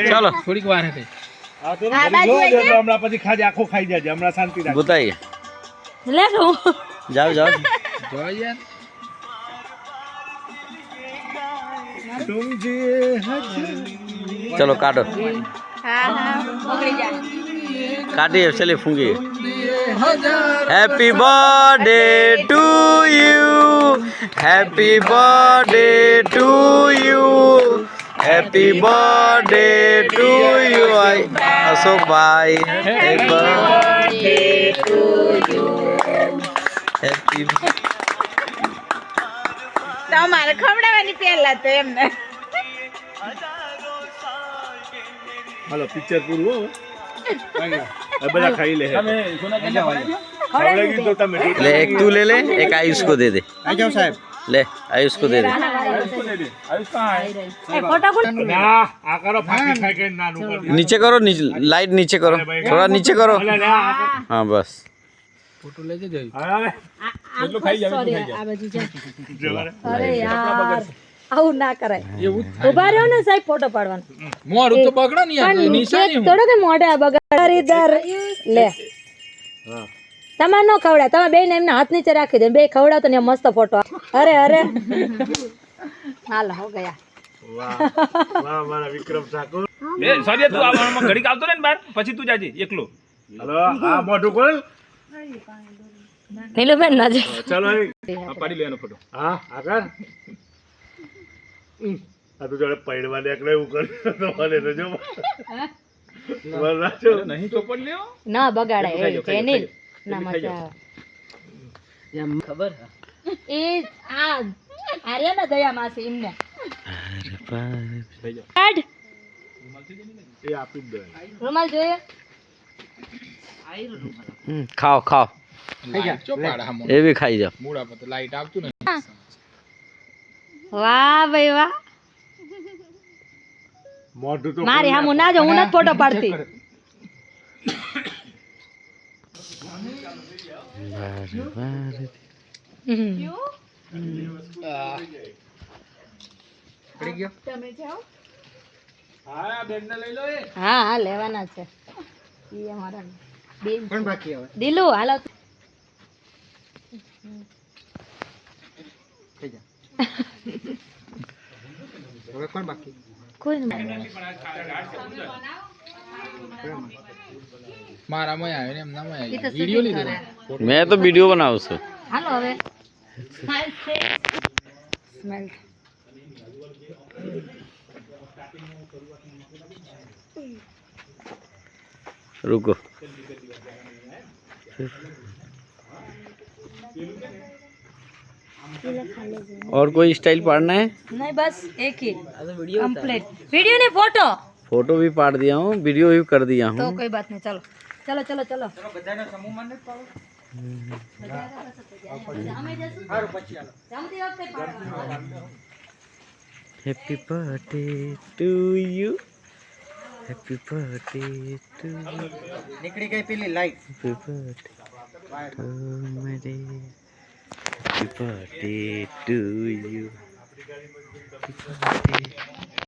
ચાલો થોડીક વાર હમણાં પછી ખાજે આખો ખાઈ જાય હમણાં શાંતિ રાખ બતાઈએ લે જાઓ જાઓ જો યાર चलो काटो काटिए चलिए फूंगिए happy birthday to you happy birthday to you happy birthday to you Ashok bhai happy birthday to you happy તમારે ખવડાવવાની પહેલા તો એમને હાલો પિક્ચર પૂરું હો अब बड़ा खाई ले ले एक तू ले ले एक आयुष को दे दे आ जाओ साहब ले आयुष को दे दे आयुष कहाँ है ना आ करो फाकी खाई के नानू कर नीचे करो लाइट नीचे करो थोड़ा नीचे करो हाँ बस फोटो ले जे એટલું ખાઈ જાવ એટલું ખાઈ જાવ અરે યાર આવું ના કરાય ઉભા રહ્યો ને સાહેબ ફોટો પાડવાનો મોઢું તો બગડો ને યાર નિશાની હું થોડો કે મોઢા બગાડ ઇધર લે હા તમાર નો ખવડા તમે બેન એમના હાથ નીચે રાખી દે બે ખવડા તો ને મસ્ત ફોટો અરે અરે હાલ હો ગયા વાહ વાહ મારા વિક્રમ ઠાકોર એ સોરી તું આવવામાં ઘડી આવતો ને બહાર પછી તું જાજે એકલો હાલો આ મોઢું ખોલ નીલુબેન નજીક ચાલો આ પાડી લેવાનો ફોટો હા આગળ આ તો જોડે પૈડવા દે એકલે એવું કર્યું તો મને તો જો વરાજો નહીં ચોપડ લ્યો ના બગાડાય એ જેનિલ ના મજા એમ ખબર એ આ આર્યના દયા માસી એમને કાઢ એ આપી દે રૂમાલ જોઈએ खाओ खाओ ये भी खाई जाओ મૂળા પર તો લાઈટ આવતું ને વાહ ભાઈ વાહ મોઢું તો મારી હામુ ના જો હું નથી ફોટો પાડતી પડી ગયો તમે જાઓ હા બેન ને લઈ લો એ હા હા લેવાના છે ઈ અમારા બેન પણ બાકી હવે દિલુ હાલો થઈ જા હવે કોણ બાકી કોઈ નહીં મારા માં આવ્યો ને એમ ના માં આવ્યો વિડિયો લીધો मैं तो वीडियो बनाऊँ सो હાલો હવે સ્મેલ रुको और कोई स्टाइल पाड़ना है नहीं बस एक ही कंप्लीट वीडियो ने फोटो फोटो भी पाड़ दिया हूँ वीडियो भी कर दिया तो हूँ कोई बात नहीं चलो चलो चलो चलो happy birthday to you happy birthday to નીકળી ગઈ પેલી લાઈટ हैप्पी बर्थडे मेरे happy birthday to you happy birthday